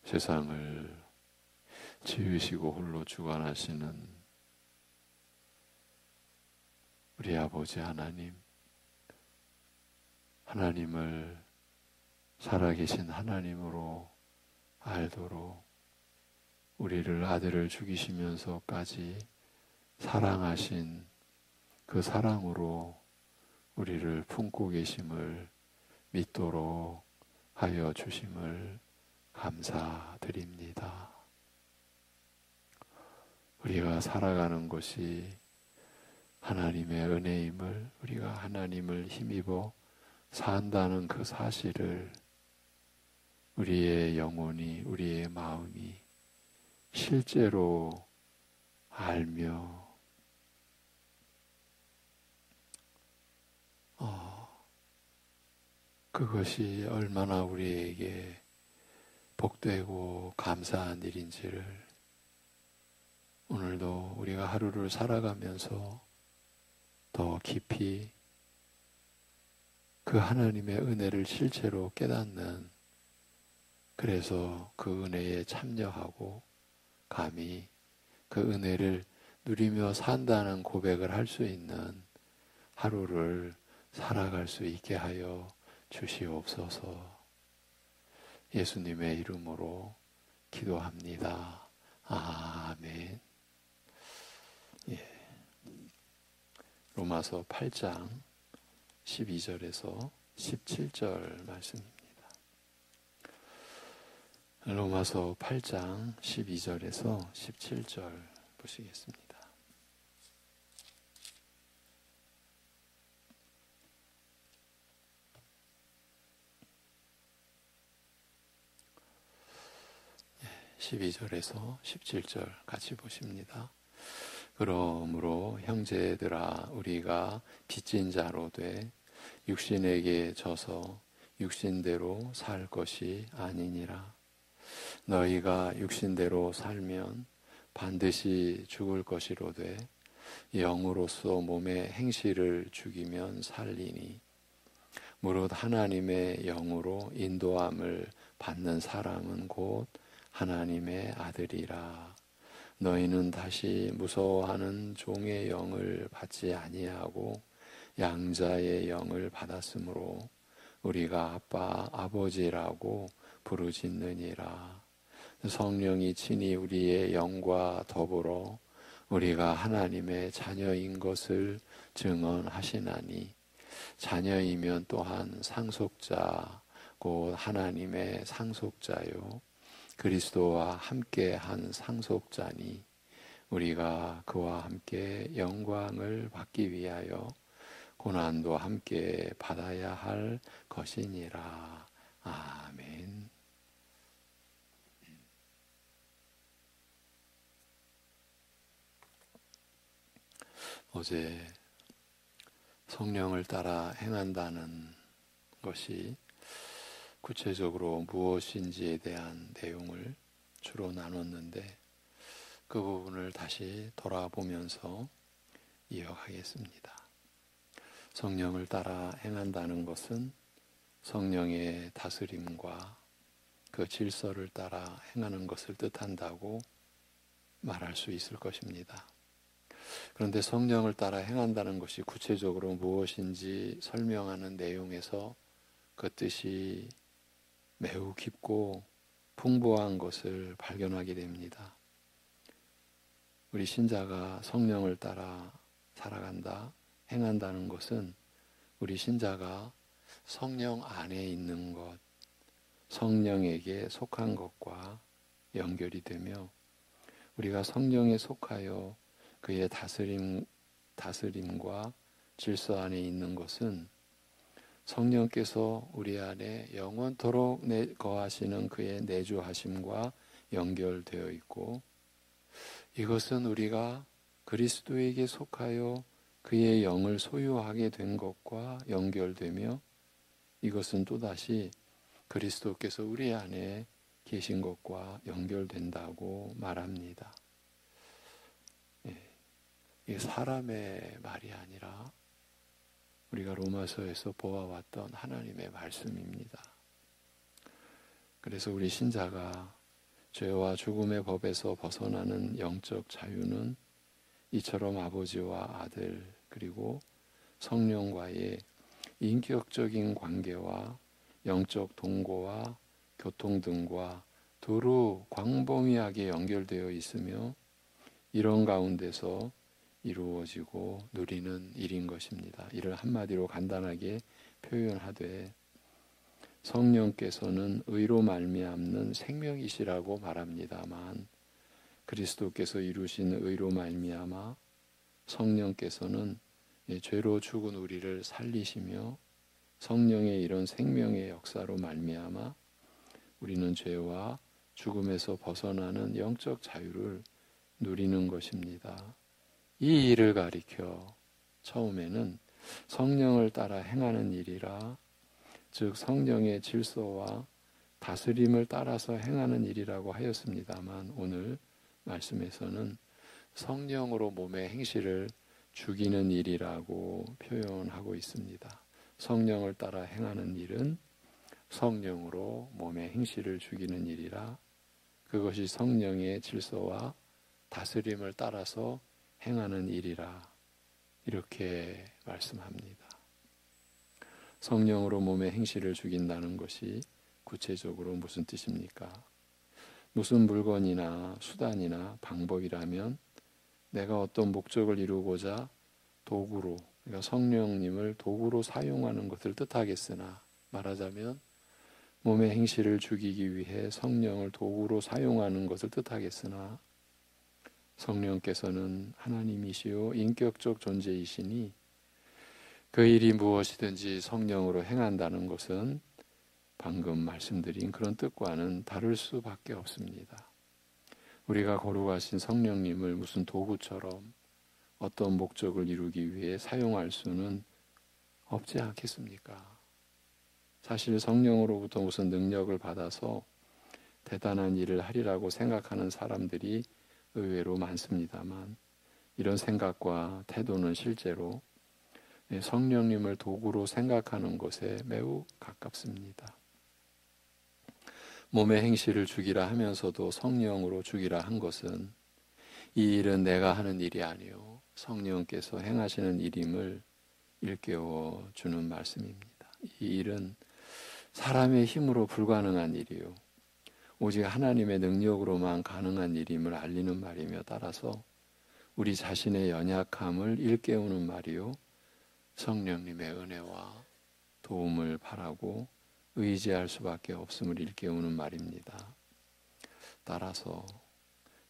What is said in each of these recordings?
세상을 지으시고 홀로 주관하시는 우리 아버지 하나님, 하나님을 살아계신 하나님으로 알도록 우리를 아들을 죽이시면서까지 사랑하신 그 사랑으로 우리를 품고 계심을 믿도록 하여 주심을 감사드립니다. 우리가 살아가는 것이 하나님의 은혜임을, 우리가 하나님을 힘입어 산다는 그 사실을 우리의 영혼이, 우리의 마음이 실제로 알며 그것이 얼마나 우리에게 복되고 감사한 일인지를 오늘도 우리가 하루를 살아가면서 더 깊이 그 하나님의 은혜를 실제로 깨닫는, 그래서 그 은혜에 참여하고 감히 그 은혜를 누리며 산다는 고백을 할 수 있는 하루를 살아갈 수 있게 하여 주시옵소서. 예수님의 이름으로 기도합니다. 아멘. 로마서 8장 12절에서 17절 말씀입니다. 로마서 8장 12절에서 17절 보시겠습니다. 네, 12절에서 17절 같이 보십니다. 그러므로 형제들아, 우리가 빚진 자로 돼 육신에게 져서 육신대로 살 것이 아니니라. 너희가 육신대로 살면 반드시 죽을 것이로되 영으로서 몸의 행실을 죽이면 살리니, 무릇 하나님의 영으로 인도함을 받는 사람은 곧 하나님의 아들이라. 너희는 다시 무서워하는 종의 영을 받지 아니하고 양자의 영을 받았으므로 우리가 아빠, 아버지라고 부르짖느니라. 성령이 친히 우리의 영과 더불어 우리가 하나님의 자녀인 것을 증언하시나니, 자녀이면 또한 상속자, 곧 하나님의 상속자요 그리스도와 함께 한 상속자니, 우리가 그와 함께 영광을 받기 위하여 고난도 함께 받아야 할 것이니라. 아멘. 어제 성령을 따라 행한다는 것이 구체적으로 무엇인지에 대한 내용을 주로 나눴는데, 그 부분을 다시 돌아보면서 이어가겠습니다. 성령을 따라 행한다는 것은 성령의 다스림과 그 질서를 따라 행하는 것을 뜻한다고 말할 수 있을 것입니다. 그런데 성령을 따라 행한다는 것이 구체적으로 무엇인지 설명하는 내용에서 그 뜻이 매우 깊고 풍부한 것을 발견하게 됩니다. 우리 신자가 성령을 따라 살아간다, 행한다는 것은 우리 신자가 성령 안에 있는 것, 성령에게 속한 것과 연결이 되며, 우리가 성령에 속하여 그의 다스림과 질서 안에 있는 것은 성령께서 우리 안에 영원토록 거하시는 그의 내주하심과 연결되어 있고, 이것은 우리가 그리스도에게 속하여 그의 영을 소유하게 된 것과 연결되며, 이것은 또다시 그리스도께서 우리 안에 계신 것과 연결된다고 말합니다. 이게 사람의 말이 아니라 우리가 로마서에서 보아왔던 하나님의 말씀입니다. 그래서 우리 신자가 죄와 죽음의 법에서 벗어나는 영적 자유는 이처럼 아버지와 아들 그리고 성령과의 인격적인 관계와 영적 동거와 교통 등과 두루 광범위하게 연결되어 있으며 이런 가운데서 이루어지고 누리는 일인 것입니다. 이를 한마디로 간단하게 표현하되 성령께서는 의로 말미암는 생명이시라고 말합니다만 그리스도께서 이루신 의로 말미암아 성령께서는 죄로 죽은 우리를 살리시며 성령의 이런 생명의 역사로 말미암아 우리는 죄와 죽음에서 벗어나는 영적 자유를 누리는 것입니다. 이 일을 가리켜 처음에는 성령을 따라 행하는 일이라, 즉 성령의 질서와 다스림을 따라서 행하는 일이라고 하였습니다만 오늘 말씀에서는 성령으로 몸의 행실을 죽이는 일이라고 표현하고 있습니다. 성령을 따라 행하는 일은 성령으로 몸의 행실을 죽이는 일이라 그것이 성령의 질서와 다스림을 따라서 행하는 일이라 이렇게 말씀합니다. 성령으로 몸의 행실을 죽인다는 것이 구체적으로 무슨 뜻입니까? 무슨 물건이나 수단이나 방법이라면 내가 어떤 목적을 이루고자 도구로, 그러니까 성령님을 도구로 사용하는 것을 뜻하겠으나 말하자면 몸의 행실을 죽이기 위해 성령을 도구로 사용하는 것을 뜻하겠으나 성령께서는 하나님이시요 인격적 존재이시니 그 일이 무엇이든지 성령으로 행한다는 것은 방금 말씀드린 그런 뜻과는 다를 수밖에 없습니다. 우리가 거룩하신 성령님을 무슨 도구처럼 어떤 목적을 이루기 위해 사용할 수는 없지 않겠습니까? 사실 성령으로부터 무슨 능력을 받아서 대단한 일을 하리라고 생각하는 사람들이 의외로 많습니다만 이런 생각과 태도는 실제로 성령님을 도구로 생각하는 것에 매우 가깝습니다. 몸의 행실을 죽이라 하면서도 성령으로 죽이라 한 것은 이 일은 내가 하는 일이 아니요 성령께서 행하시는 일임을 일깨워 주는 말씀입니다. 이 일은 사람의 힘으로 불가능한 일이요 오직 하나님의 능력으로만 가능한 일임을 알리는 말이며 따라서 우리 자신의 연약함을 일깨우는 말이요 성령님의 은혜와 도움을 바라고 의지할 수밖에 없음을 일깨우는 말입니다. 따라서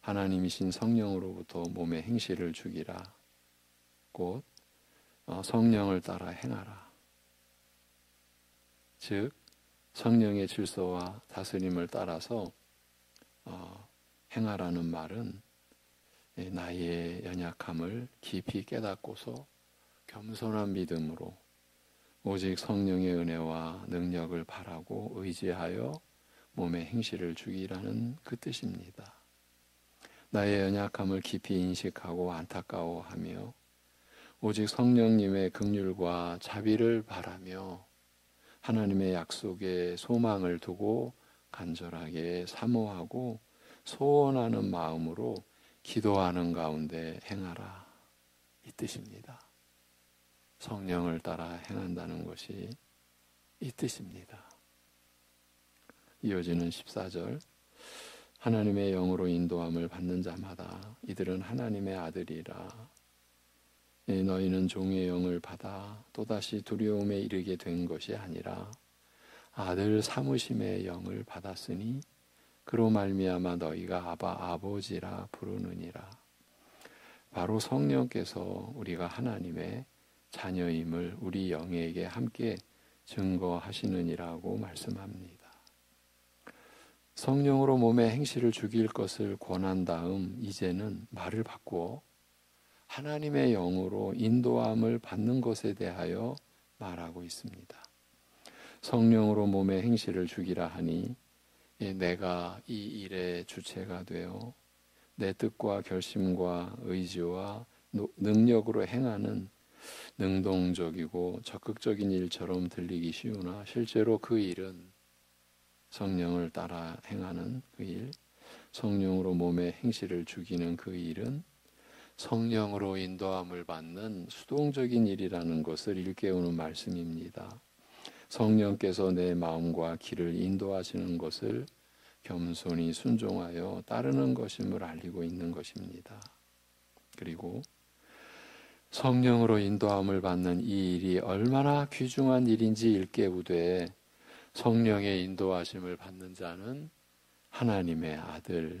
하나님이신 성령으로부터 몸의 행실을 죽이라. 곧 성령을 따라 행하라. 즉 성령의 질서와 다스림을 따라서 행하라는 말은 나의 연약함을 깊이 깨닫고서 겸손한 믿음으로 오직 성령의 은혜와 능력을 바라고 의지하여 몸의 행실을 죽이라는 그 뜻입니다. 나의 연약함을 깊이 인식하고 안타까워하며 오직 성령님의 긍휼과 자비를 바라며 하나님의 약속에 소망을 두고 간절하게 사모하고 소원하는 마음으로 기도하는 가운데 행하라 이 뜻입니다. 성령을 따라 행한다는 것이 이 뜻입니다. 이어지는 14절 하나님의 영으로 인도함을 받는 자마다 이들은 하나님의 아들이라. 너희는 종의 영을 받아 또다시 두려움에 이르게 된 것이 아니라 아들 삼으심의 영을 받았으니 그로 말미암아 너희가 아바 아버지라 부르느니라. 바로 성령께서 우리가 하나님의 자녀임을 우리 영에게 함께 증거하시느니라고 말씀합니다. 성령으로 몸의 행실을 죽일 것을 권한 다음 이제는 말을 바꾸어 하나님의 영으로 인도함을 받는 것에 대하여 말하고 있습니다. 성령으로 몸의 행실을 죽이라 하니 내가 이 일의 주체가 되어 내 뜻과 결심과 의지와 능력으로 행하는 능동적이고 적극적인 일처럼 들리기 쉬우나 실제로 그 일은 성령을 따라 행하는 그 일, 성령으로 몸의 행실을 죽이는 그 일은 성령으로 인도함을 받는 수동적인 일이라는 것을 일깨우는 말씀입니다. 성령께서 내 마음과 길을 인도하시는 것을 겸손히 순종하여 따르는 것임을 알리고 있는 것입니다. 그리고 성령으로 인도함을 받는 이 일이 얼마나 귀중한 일인지 일깨우되 성령의 인도하심을 받는 자는 하나님의 아들,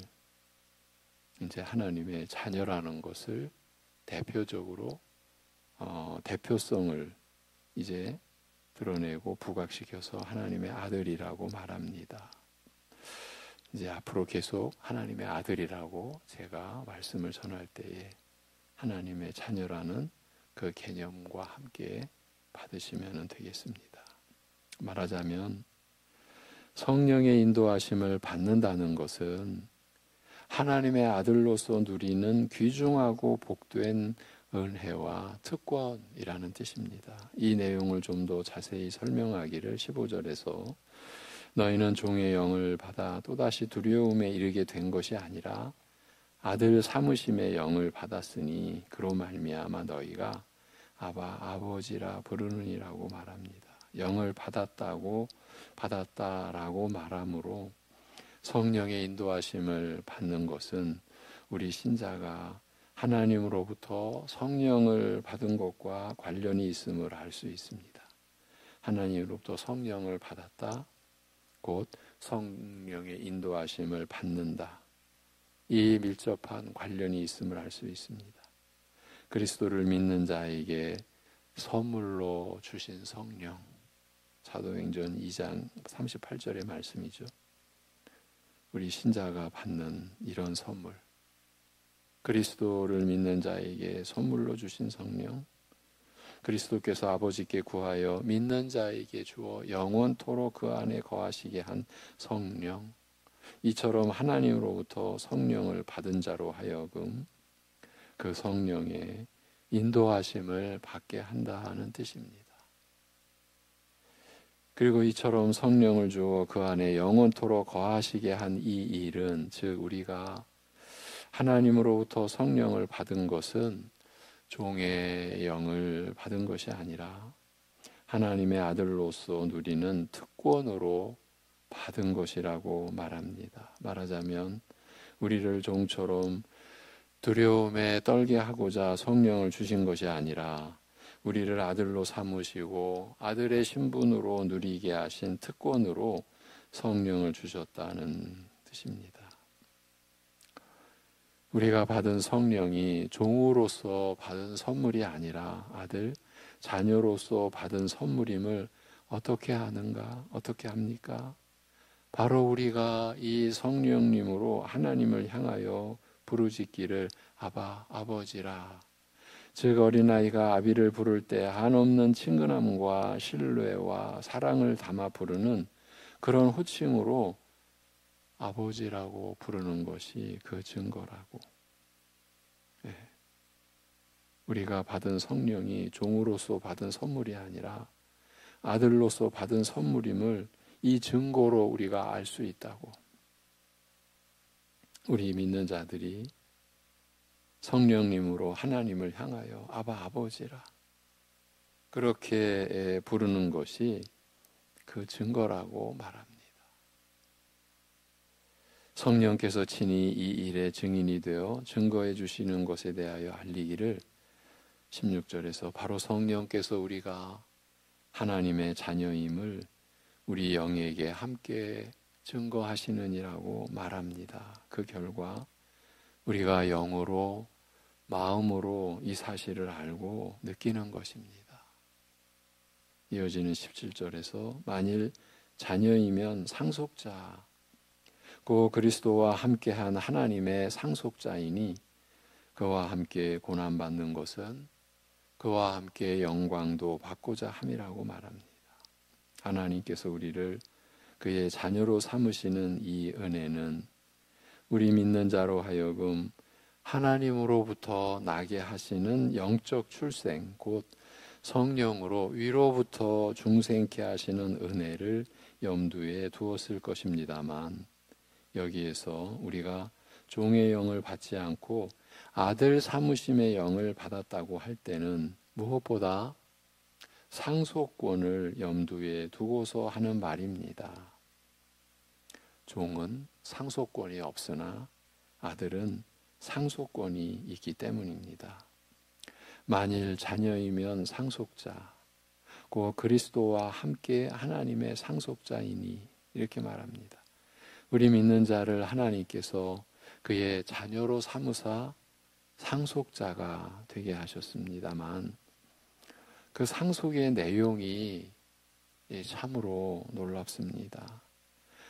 이제 하나님의 자녀라는 것을 대표적으로 대표성을 이제 드러내고 부각시켜서 하나님의 아들이라고 말합니다. 이제 앞으로 계속 하나님의 아들이라고 제가 말씀을 전할 때에 하나님의 자녀라는 그 개념과 함께 받으시면 되겠습니다. 말하자면 성령의 인도하심을 받는다는 것은 하나님의 아들로서 누리는 귀중하고 복된 은혜와 특권이라는 뜻입니다. 이 내용을 좀 더 자세히 설명하기를 15절에서 너희는 종의 영을 받아 또다시 두려움에 이르게 된 것이 아니라 아들 삼으심의 영을 받았으니 그로 말미암아 너희가 아바 아버지라 부르느니라고 말합니다. 영을 받았다라고 말함으로 성령의 인도하심을 받는 것은 우리 신자가 하나님으로부터 성령을 받은 것과 관련이 있음을 알 수 있습니다. 하나님으로부터 성령을 받았다, 곧 성령의 인도하심을 받는다. 이 밀접한 관련이 있음을 알 수 있습니다. 그리스도를 믿는 자에게 선물로 주신 성령, 사도행전 2장 38절의 말씀이죠. 우리 신자가 받는 이런 선물, 그리스도를 믿는 자에게 선물로 주신 성령, 그리스도께서 아버지께 구하여 믿는 자에게 주어 영원토록 그 안에 거하시게 한 성령, 이처럼 하나님으로부터 성령을 받은 자로 하여금 그 성령의 인도하심을 받게 한다는 뜻입니다. 그리고 이처럼 성령을 주어 그 안에 영원토록 거하시게 한 이 일은, 즉 우리가 하나님으로부터 성령을 받은 것은 종의 영을 받은 것이 아니라 하나님의 아들로서 누리는 특권으로 받은 것이라고 말합니다. 말하자면 우리를 종처럼 두려움에 떨게 하고자 성령을 주신 것이 아니라 우리를 아들로 삼으시고 아들의 신분으로 누리게 하신 특권으로 성령을 주셨다는 뜻입니다. 우리가 받은 성령이 종으로서 받은 선물이 아니라 아들, 자녀로서 받은 선물임을 어떻게 아는가? 어떻게 합니까? 바로 우리가 이 성령님으로 하나님을 향하여 부르짖기를 아바, 아버지라. 즉 어린아이가 아비를 부를 때 한없는 친근함과 신뢰와 사랑을 담아 부르는 그런 호칭으로 아버지라고 부르는 것이 그 증거라고. 우리가 받은 성령이 종으로서 받은 선물이 아니라 아들로서 받은 선물임을 이 증거로 우리가 알 수 있다고. 우리 믿는 자들이 성령님으로 하나님을 향하여 아바 아버지라 그렇게 부르는 것이 그 증거라고 말합니다. 성령께서 친히 이 일의 증인이 되어 증거해 주시는 것에 대하여 알리기를 16절에서 바로 성령께서 우리가 하나님의 자녀임을 우리 영에게 함께 증거하시느니라고 말합니다. 그 결과 우리가 영으로 마음으로 이 사실을 알고 느끼는 것입니다. 이어지는 17절에서 만일 자녀이면 상속자, 고 그리스도와 함께한 하나님의 상속자이니 그와 함께 고난받는 것은 그와 함께 영광도 받고자 함이라고 말합니다. 하나님께서 우리를 그의 자녀로 삼으시는 이 은혜는 우리 믿는 자로 하여금 하나님으로부터 나게 하시는 영적 출생, 곧 성령으로 위로부터 중생케 하시는 은혜를 염두에 두었을 것입니다만 여기에서 우리가 종의 영을 받지 않고 아들 사무심의 영을 받았다고 할 때는 무엇보다 상속권을 염두에 두고서 하는 말입니다. 종은 상속권이 없으나 아들은 상속권이 있기 때문입니다. 만일 자녀이면 상속자, 곧 그리스도와 함께 하나님의 상속자이니 이렇게 말합니다. 우리 믿는 자를 하나님께서 그의 자녀로 삼으사 상속자가 되게 하셨습니다만 그 상속의 내용이 참으로 놀랍습니다.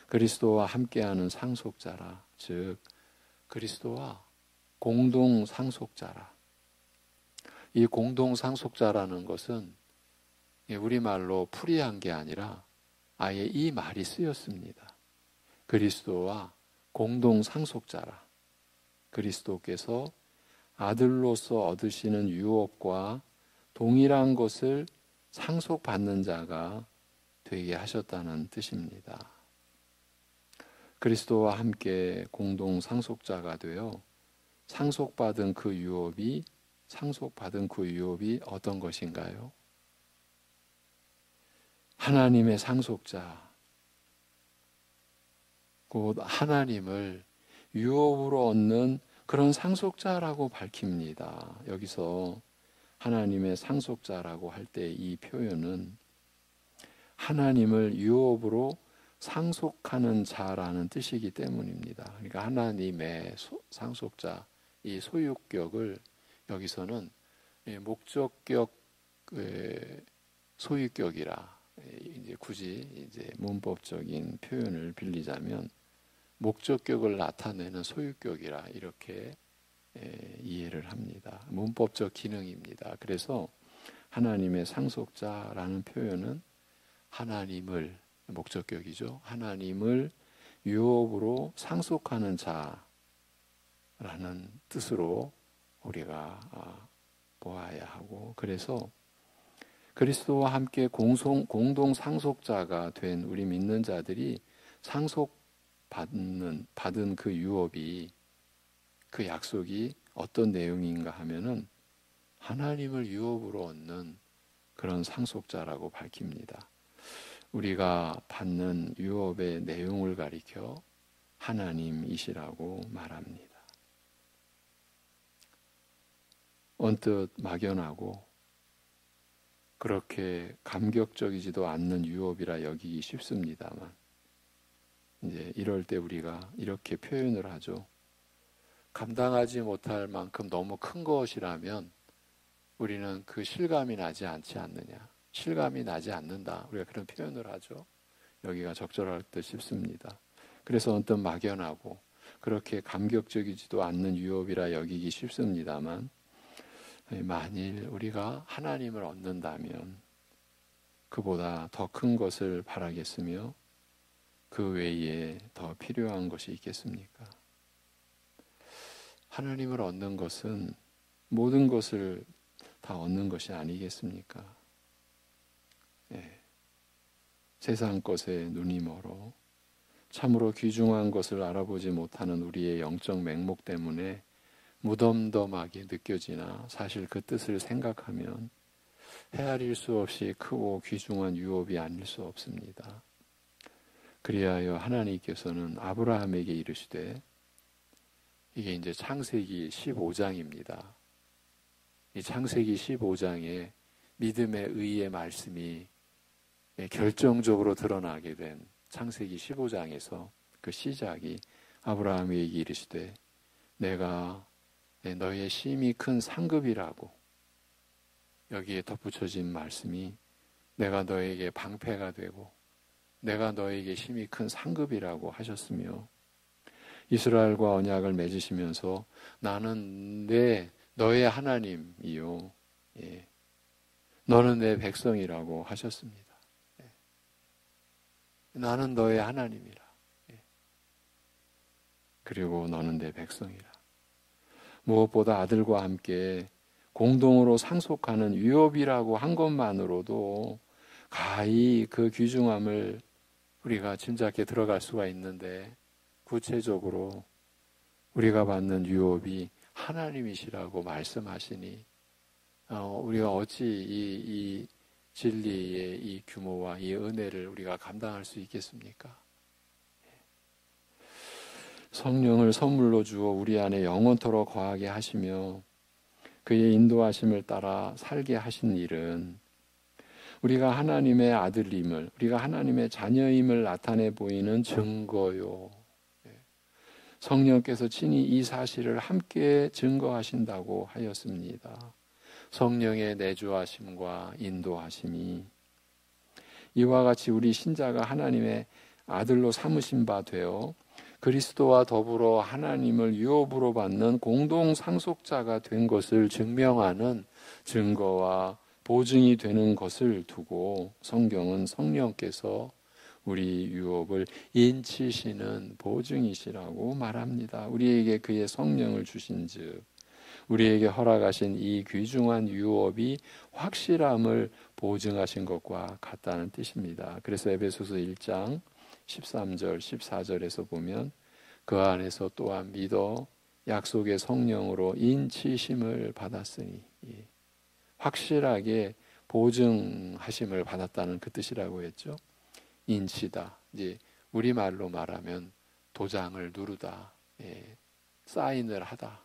그리스도와 함께하는 상속자라, 즉 그리스도와 공동 상속자라. 이 공동 상속자라는 것은 우리말로 풀이한 게 아니라 아예 이 말이 쓰였습니다. 그리스도와 공동 상속자라. 그리스도께서 아들로서 얻으시는 유업과 동일한 것을 상속받는 자가 되게 하셨다는 뜻입니다. 그리스도와 함께 공동 상속자가 되어 상속받은 그 유업이 어떤 것인가요? 하나님의 상속자, 곧 하나님을 유업으로 얻는 그런 상속자라고 밝힙니다. 여기서 하나님의 상속자라고 할 때 이 표현은 하나님을 유업으로 상속하는 자라는 뜻이기 때문입니다. 그러니까 하나님의 상속자, 이 소유격을 여기서는 목적격 소유격이라 이제 굳이 이제 문법적인 표현을 빌리자면 목적격을 나타내는 소유격이라 이렇게 이해를 합니다. 문법적 기능입니다. 그래서 하나님의 상속자라는 표현은 하나님을 목적격이죠. 하나님을 유업으로 상속하는 자라는 뜻으로 우리가 보아야 하고, 그래서 그리스도와 함께 공동 상속자가 된 우리 믿는 자들이 받은 그 유업이, 그 약속이 어떤 내용인가 하면은 하나님을 유업으로 얻는 그런 상속자라고 밝힙니다. 우리가 받는 유업의 내용을 가리켜 하나님이시라고 말합니다. 언뜻 막연하고 그렇게 감격적이지도 않는 유업이라 여기기 쉽습니다만 이제 이럴 때 우리가 이렇게 표현을 하죠. 감당하지 못할 만큼 너무 큰 것이라면 우리는 그 실감이 나지 않지 않느냐. 실감이 나지 않는다. 우리가 그런 표현을 하죠. 여기가 적절할 듯 싶습니다. 그래서 언뜻 막연하고 그렇게 감격적이지도 않는 유업이라 여기기 쉽습니다만 만일 우리가 하나님을 얻는다면 그보다 더 큰 것을 바라겠으며 그 외에 더 필요한 것이 있겠습니까? 하나님을 얻는 것은 모든 것을 다 얻는 것이 아니겠습니까? 세상 것에 눈이 멀어 참으로 귀중한 것을 알아보지 못하는 우리의 영적 맹목 때문에 무덤덤하게 느껴지나 사실 그 뜻을 생각하면 헤아릴 수 없이 크고 귀중한 유업이 아닐 수 없습니다. 그리하여 하나님께서는 아브라함에게 이르시되, 이게 이제 창세기 15장입니다. 이 창세기 15장에 믿음의 의의 말씀이 결정적으로 드러나게 된 창세기 15장에서 그 시작이 아브라함에게 이르시되 내가 너의 심히 큰 상급이라고, 여기에 덧붙여진 말씀이 내가 너에게 방패가 되고 내가 너에게 심히 큰 상급이라고 하셨으며, 이스라엘과 언약을 맺으시면서 나는 너의 하나님이요, 너는 내 백성이라고 하셨습니다. 나는 너의 하나님이라. 그리고 너는 내 백성이라. 무엇보다 아들과 함께 공동으로 상속하는 유업이라고 한 것만으로도 가히 그 귀중함을 우리가 짐작해 들어갈 수가 있는데, 구체적으로 우리가 받는 유업이 하나님이시라고 말씀하시니 우리가 어찌 이 진리의 이 규모와 이 은혜를 우리가 감당할 수 있겠습니까? 성령을 선물로 주어 우리 안에 영원토록 거하게 하시며 그의 인도하심을 따라 살게 하신 일은 우리가 하나님의 아들임을, 우리가 하나님의 자녀임을 나타내 보이는 증거요. 성령께서 친히 이 사실을 함께 증거하신다고 하였습니다. 성령의 내주하심과 인도하심이 이와 같이 우리 신자가 하나님의 아들로 삼으신 바 되어 그리스도와 더불어 하나님을 유업으로 받는 공동 상속자가 된 것을 증명하는 증거와 보증이 되는 것을 두고 성경은 성령께서 우리 유업을 인치시는 보증이시라고 말합니다. 우리에게 그의 성령을 주신즉 우리에게 허락하신 이 귀중한 유업이 확실함을 보증하신 것과 같다는 뜻입니다. 그래서 에베소서 1장 13절 14절에서 보면 그 안에서 또한 믿어 약속의 성령으로 인치심을 받았으니 확실하게 보증하심을 받았다는 그 뜻이라고 했죠. 인치다. 이제 우리말로 말하면 도장을 누르다. 사인을 하다.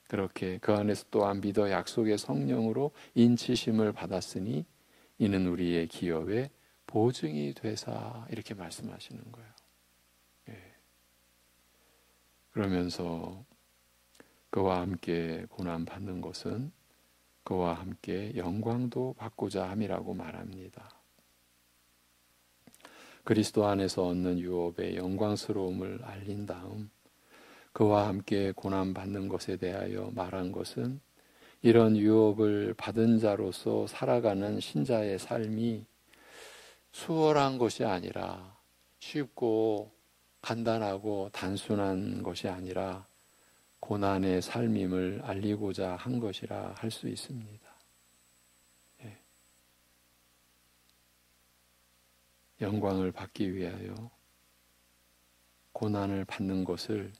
그렇게 그 안에서 또한 믿어 약속의 성령으로 인치심을 받았으니 이는 우리의 기업의 보증이 되사 이렇게 말씀하시는 거예요. 그러면서 그와 함께 고난 받는 것은 그와 함께 영광도 받고자 함이라고 말합니다. 그리스도 안에서 얻는 유업의 영광스러움을 알린 다음 그와 함께 고난 받는 것에 대하여 말한 것은 이런 유업을 받은 자로서 살아가는 신자의 삶이 수월한 것이 아니라 쉽고 간단하고 단순한 것이 아니라 고난의 삶임을 알리고자 한 것이라 할 수 있습니다. 영광을 받기 위하여 고난을 받는 것을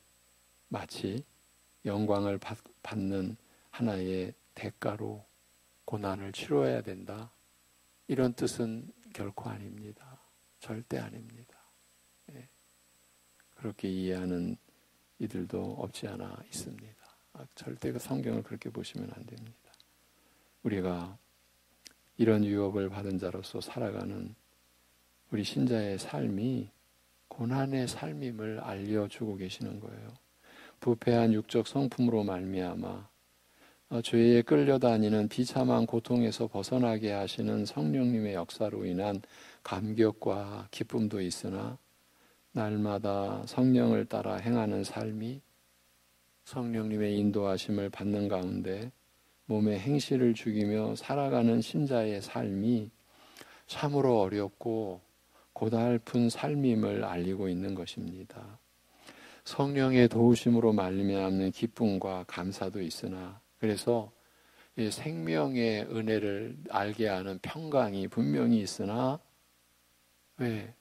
마치 영광을 받는 하나의 대가로 고난을 치러야 된다. 이런 뜻은 결코 아닙니다. 절대 아닙니다. 그렇게 이해하는 이들도 없지 않아 있습니다. 절대 그 성경을 그렇게 보시면 안 됩니다. 우리가 이런 유업을 받은 자로서 살아가는 우리 신자의 삶이 고난의 삶임을 알려주고 계시는 거예요. 부패한 육적 성품으로 말미암아 죄에 끌려다니는 비참한 고통에서 벗어나게 하시는 성령님의 역사로 인한 감격과 기쁨도 있으나 날마다 성령을 따라 행하는 삶이 성령님의 인도하심을 받는 가운데 몸의 행실을 죽이며 살아가는 신자의 삶이 참으로 어렵고 고달픈 삶임을 알리고 있는 것입니다. 성령의 도우심으로 말미암는 기쁨과 감사도 있으나 그래서 이 생명의 은혜를 알게 하는 평강이 분명히 있으나 왜?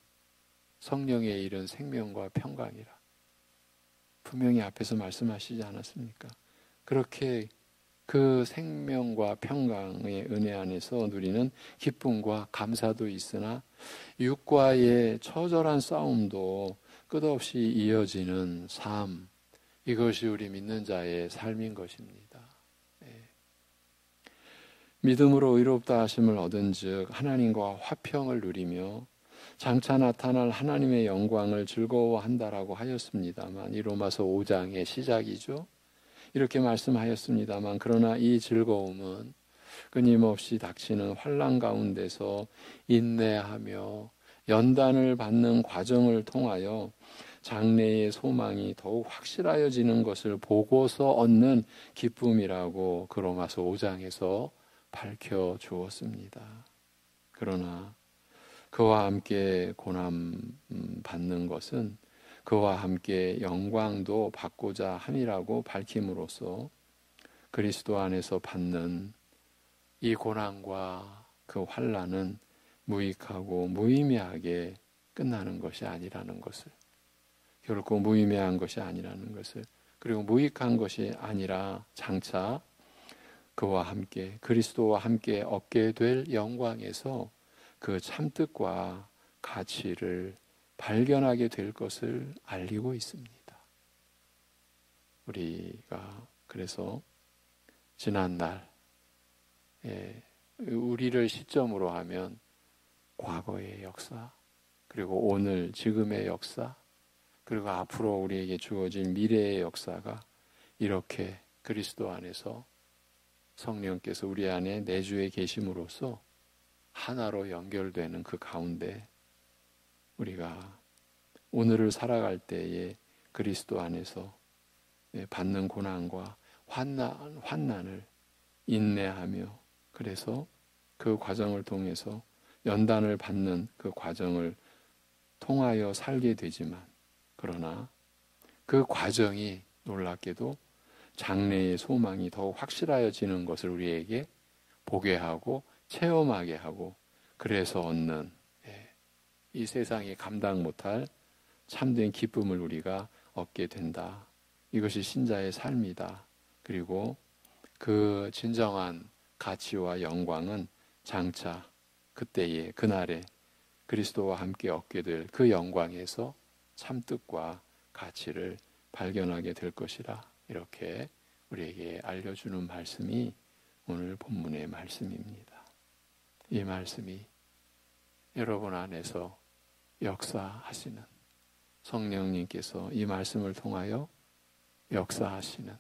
성령의 일은 생명과 평강이라 분명히 앞에서 말씀하시지 않았습니까? 그렇게 그 생명과 평강의 은혜 안에서 누리는 기쁨과 감사도 있으나 육과의 처절한 싸움도 끝없이 이어지는 삶, 이것이 우리 믿는 자의 삶인 것입니다. 믿음으로 의롭다 하심을 얻은 즉 하나님과 화평을 누리며 장차 나타날 하나님의 영광을 즐거워한다라고 하였습니다만 이 로마서 5장의 시작이죠. 이렇게 말씀하였습니다만 그러나 이 즐거움은 끊임없이 닥치는 환난 가운데서 인내하며 연단을 받는 과정을 통하여 장래의 소망이 더욱 확실하여지는 것을 보고서 얻는 기쁨이라고 그 로마서 5장에서 밝혀주었습니다. 그러나 그와 함께 고난 받는 것은 그와 함께 영광도 받고자 함이라고 밝힘으로써 그리스도 안에서 받는 이 고난과 그 환난은 무익하고 무의미하게 끝나는 것이 아니라는 것을 결코 무의미한 것이 아니라는 것을, 그리고 무익한 것이 아니라 장차 그와 함께 그리스도와 함께 얻게 될 영광에서 그 참뜻과 가치를 발견하게 될 것을 알리고 있습니다. 우리가 그래서 지난날 우리를 시점으로 하면 과거의 역사, 그리고 오늘 지금의 역사, 그리고 앞으로 우리에게 주어질 미래의 역사가 이렇게 그리스도 안에서 성령께서 우리 안에 내주에 계심으로써 하나로 연결되는 그 가운데 우리가 오늘을 살아갈 때에 그리스도 안에서 받는 고난과 환난을 인내하며, 그래서 그 과정을 통해서 연단을 받는 그 과정을 통하여 살게 되지만, 그러나 그 과정이 놀랍게도 장래의 소망이 더욱 확실해지는 것을 우리에게 보게 하고 체험하게 하고, 그래서 얻는 이 세상이 감당 못할 참된 기쁨을 우리가 얻게 된다. 이것이 신자의 삶이다. 그리고 그 진정한 가치와 영광은 장차 그때에 그날에 그리스도와 함께 얻게 될 그 영광에서 참뜻과 가치를 발견하게 될 것이라, 이렇게 우리에게 알려주는 말씀이 오늘 본문의 말씀입니다. 이 말씀이 여러분 안에서 역사하시는 성령님께서 이 말씀을 통하여 역사하시는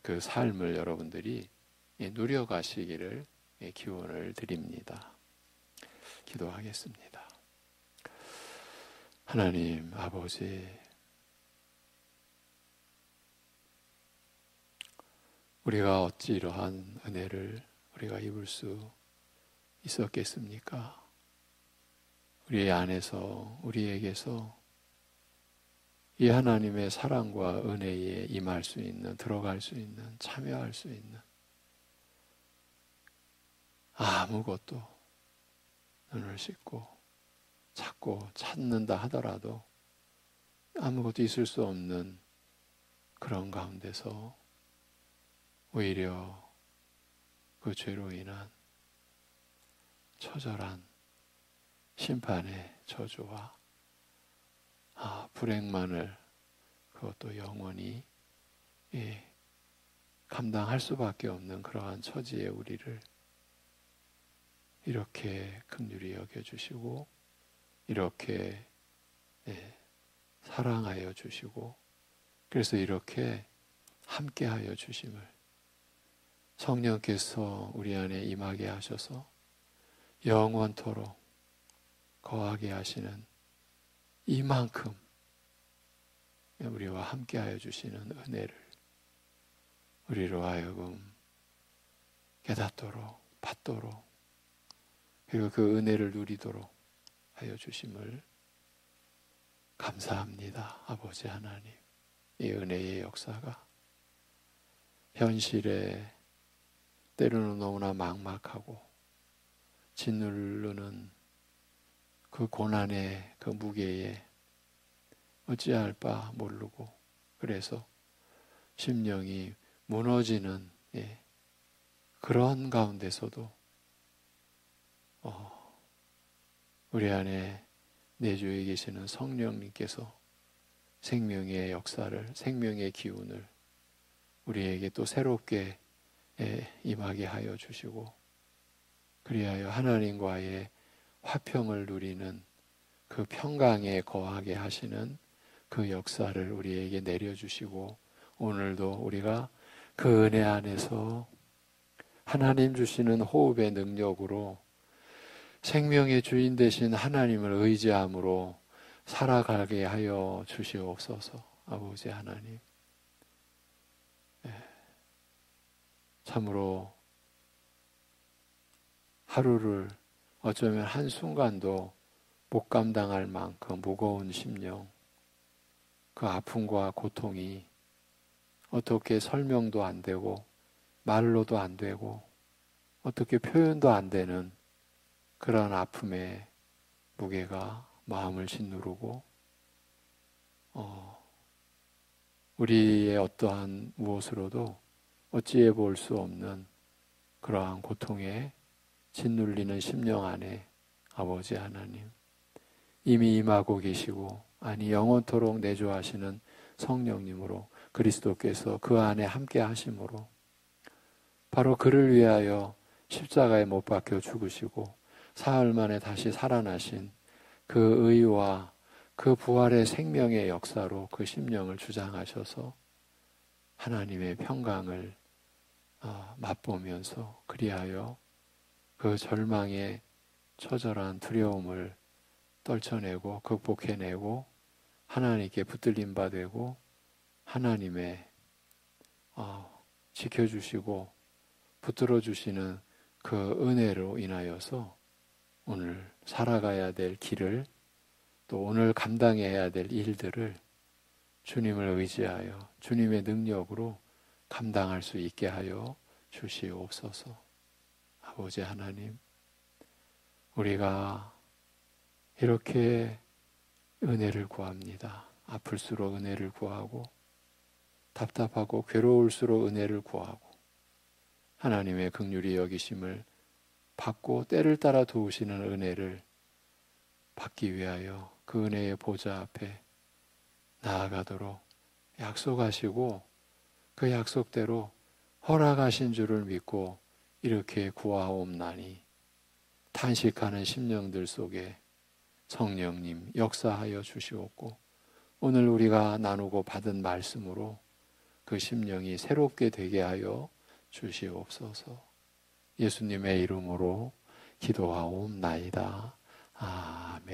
그 삶을 여러분들이 누려가시기를 기원을 드립니다. 기도하겠습니다. 하나님 아버지, 우리가 어찌 이러한 은혜를 우리가 입을 수 있었겠습니까? 우리 안에서, 우리에게서 이 하나님의 사랑과 은혜에 임할 수 있는, 들어갈 수 있는, 참여할 수 있는 아무것도, 눈을 씻고 찾고 찾는다 하더라도 아무것도 있을 수 없는 그런 가운데서 오히려 그 죄로 인한 처절한 심판의 저주와 불행만을 그것도 영원히 감당할 수밖에 없는 그러한 처지의 우리를 이렇게 긍휼히 여겨주시고, 이렇게 사랑하여 주시고, 그래서 이렇게 함께하여 주심을 성령께서 우리 안에 임하게 하셔서 영원토록 거하게 하시는 이만큼 우리와 함께하여 주시는 은혜를 우리로 하여금 깨닫도록, 받도록, 그리고 그 은혜를 누리도록 하여 주심을 감사합니다. 아버지 하나님, 이 은혜의 역사가 현실에 때로는 너무나 막막하고 짓누르는 그 고난의 그 무게에 어찌할 바 모르고, 그래서 심령이 무너지는 그런 가운데서도 우리 안에 내주에 계시는 성령님께서 생명의 역사를, 생명의 기운을 우리에게 또 새롭게 임하게 하여 주시고, 그리하여 하나님과의 화평을 누리는 그 평강에 거하게 하시는 그 역사를 우리에게 내려주시고, 오늘도 우리가 그 은혜 안에서 하나님 주시는 호흡의 능력으로 생명의 주인 되신 하나님을 의지함으로 살아가게 하여 주시옵소서. 아버지 하나님, 참으로 하루를 어쩌면 한순간도 못 감당할 만큼 무거운 심령, 그 아픔과 고통이 어떻게 설명도 안 되고 말로도 안 되고 어떻게 표현도 안 되는 그러한 아픔의 무게가 마음을 짓누르고, 우리의 어떠한 무엇으로도 어찌해 볼 수 없는 그러한 고통에 짓눌리는 심령 안에 아버지 하나님 이미 임하고 계시고 아니 영원토록 내주하시는 성령님으로 그리스도께서 그 안에 함께 하심으로 바로 그를 위하여 십자가에 못 박혀 죽으시고 사흘 만에 다시 살아나신 그 의와 그 부활의 생명의 역사로 그 심령을 주장하셔서 하나님의 평강을 맛보면서 그리하여 그 절망의 처절한 두려움을 떨쳐내고 극복해내고 하나님께 붙들림 받고 하나님의 지켜주시고 붙들어 주시는 그 은혜로 인하여서 오늘 살아가야 될 길을 또 오늘 감당해야 될 일들을 주님을 의지하여 주님의 능력으로 감당할 수 있게 하여 주시옵소서. 아버지 하나님, 우리가 이렇게 은혜를 구합니다. 아플수록 은혜를 구하고 답답하고 괴로울수록 은혜를 구하고 하나님의 긍휼히 여기심을 받고 때를 따라 도우시는 은혜를 받기 위하여 그 은혜의 보좌 앞에 나아가도록 약속하시고 그 약속대로 허락하신 줄을 믿고 이렇게 구하옵나니 탄식하는 심령들 속에 성령님 역사하여 주시옵고 오늘 우리가 나누고 받은 말씀으로 그 심령이 새롭게 되게 하여 주시옵소서. 예수님의 이름으로 기도하옵나이다. 아멘.